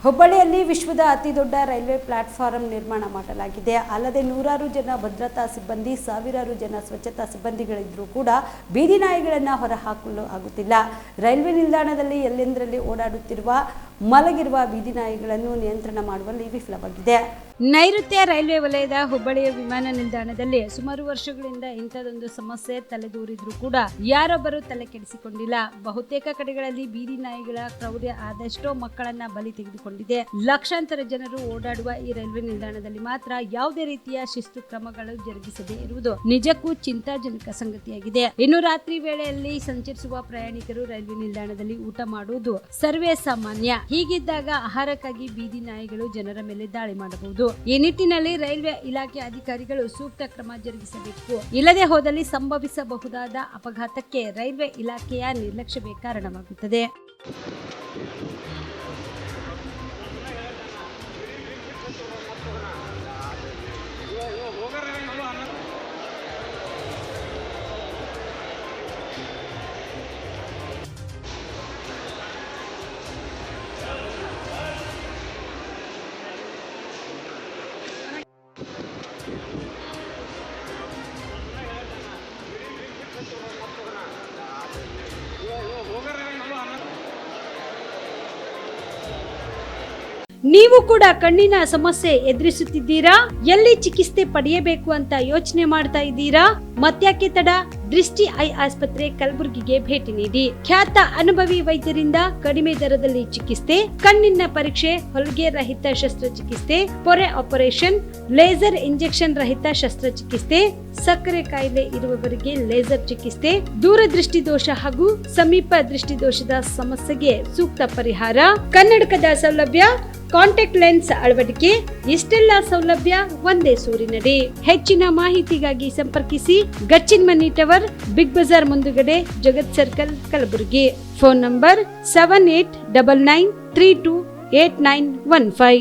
ಹುಬ್ಬಳ್ಳಿಯಲ್ಲಿ ವಿಶ್ವದ ಅತಿದೊಡ್ಡ ರೈಲ್ವೆ ಪ್ಲಾಟ್ಫಾರ್ಮ್ ನಿರ್ಮಾಣ ಮಾಡಲಾಗಿದೆ. ಅಲ್ಲದೆ ನೂರಾರು ಜನ ಭದ್ರತಾ ಸಿಬ್ಬಂದಿ, ಸಾವಿರಾರು ಜನ ಸ್ವಚ್ಛತಾ ಸಿಬ್ಬಂದಿಗಳಿದ್ರೂ ಕೂಡ ಬೀದಿ ನಾಯಿಗಳನ್ನು ಹೊರಹಾಕಲು ಆಗುತ್ತಿಲ್ಲ. ರೈಲ್ವೆ ನಿಲ್ದಾಣದಲ್ಲಿ ಎಲ್ಲೆಂದರಲ್ಲಿ ಓಡಾಡುತ್ತಿರುವ ಮಲಗಿರುವ ಬೀದಿ ನಾಯಿಗಳನ್ನು ನಿಯಂತ್ರಣ ಮಾಡುವಲ್ಲಿ ವಿಫಲವಾಗಿದೆ. ನೈಋತ್ಯ ರೈಲ್ವೆ ವಲಯದ ಹುಬ್ಬಳ್ಳಿಯ ವಿಮಾನ ನಿಲ್ದಾಣದಲ್ಲಿ ಸುಮಾರು ವರ್ಷಗಳಿಂದ ಇಂಥದೊಂದು ಸಮಸ್ಯೆ ತಲೆದೂರಿದ್ರೂ ಕೂಡ ಯಾರೊಬ್ಬರು ತಲೆ ಕೆಡಿಸಿಕೊಂಡಿಲ್ಲ. ಬಹುತೇಕ ಕಡೆಗಳಲ್ಲಿ ಬೀದಿ ನಾಯಿಗಳ ಕ್ರೌರ್ಯ ಆದಷ್ಟೋ ಮಕ್ಕಳನ್ನ ಬಲಿ ತೆಗೆದುಕೊಂಡಿದೆ. ಲಕ್ಷಾಂತರ ಜನರು ಓಡಾಡುವ ಈ ರೈಲ್ವೆ ನಿಲ್ದಾಣದಲ್ಲಿ ಮಾತ್ರ ಯಾವುದೇ ರೀತಿಯ ಶಿಸ್ತು ಕ್ರಮಗಳು ಜರುಗಿಸದೇ ಇರುವುದು ನಿಜಕ್ಕೂ ಚಿಂತಾಜನಕ ಸಂಗತಿಯಾಗಿದೆ. ಇನ್ನು ರಾತ್ರಿ ವೇಳೆಯಲ್ಲಿ ಸಂಚರಿಸುವ ಪ್ರಯಾಣಿಕರು ರೈಲ್ವೆ ನಿಲ್ದಾಣದಲ್ಲಿ ಊಟ ಮಾಡುವುದು ಸರ್ವೇ ಸಾಮಾನ್ಯ. ಹೀಗಿದ್ದಾಗ ಆಹಾರಕ್ಕಾಗಿ ಬೀದಿ ನಾಯಿಗಳು ಜನರ ಮೇಲೆ ದಾಳಿ ಮಾಡಬಹುದು. ಈ ನಿಟ್ಟಿನಲ್ಲಿ ರೈಲ್ವೆ ಇಲಾಖೆ ಅಧಿಕಾರಿಗಳು ಸೂಕ್ತ ಕ್ರಮ ಜರುಗಿಸಬೇಕು. ಇಲ್ಲದೆ ಹೋದಲ್ಲಿ ಸಂಭವಿಸಬಹುದಾದ ಅಪಘಾತಕ್ಕೆ ರೈಲ್ವೆ ಇಲಾಖೆಯ ನಿರ್ಲಕ್ಷ್ಯವೇ ಕಾರಣವಾಗುತ್ತದೆ. ನೀವು ಕೂಡ ಕಣ್ಣಿನ ಸಮಸ್ಯೆ ಎದುರಿಸುತ್ತಿದ್ದೀರಾ? ಎಲ್ಲಿ ಚಿಕಿತ್ಸೆ ಪಡೆಯಬೇಕು ಅಂತ ಯೋಚನೆ ಮಾಡ್ತಾ ಇದ್ದೀರಾ? ಮತ್ಯಾಕೆ ತಡ? ದೃಷ್ಟಿ ಐ ಆಸ್ಪತ್ರೆ ಕಲಬುರಗಿಗೆ ಭೇಟಿ ನೀಡಿ. ಖ್ಯಾತ ಅನುಭವಿ ವೈದ್ಯರಿಂದ ಕಡಿಮೆ ದರದಲ್ಲಿ ಚಿಕಿತ್ಸೆ, ಕಣ್ಣಿನ ಪರೀಕ್ಷೆ, ಹೊಲಿಗೆ ರಹಿತ ಶಸ್ತ್ರಚಿಕಿತ್ಸೆ, ಪೊರೆ ಆಪರೇಷನ್, ಲೇಸರ್ ಇಂಜೆಕ್ಷನ್ ರಹಿತ ಶಸ್ತ್ರಚಿಕಿತ್ಸೆ, ಸಕ್ಕರೆ ಕಾಯಿಲೆ ಇರುವವರಿಗೆ ಲೇಸರ್ ಚಿಕಿತ್ಸೆ, ದೂರದೃಷ್ಟಿ ದೋಷ ಹಾಗೂ ಸಮೀಪ ದೃಷ್ಟಿ ದೋಷದ ಸಮಸ್ಯೆಗೆ ಸೂಕ್ತ ಪರಿಹಾರ, ಕನ್ನಡಕದ ಸೌಲಭ್ಯ, ಕಾಂಟ್ಯಾಕ್ಟ್ ಲೆನ್ಸ್ ಅಳವಡಿಕೆ, ಇಷ್ಟೆಲ್ಲ ಸೌಲಭ್ಯ ಒಂದೇ ಸೂರಿನಡಿ. ಹೆಚ್ಚಿನ ಮಾಹಿತಿಗಾಗಿ ಸಂಪರ್ಕಿಸಿ Gachchin Mani tower, Big Bazaar ಮುಂದುಗಡೆ, Jagat circle, Kalaburagi. Phone number 7899328915.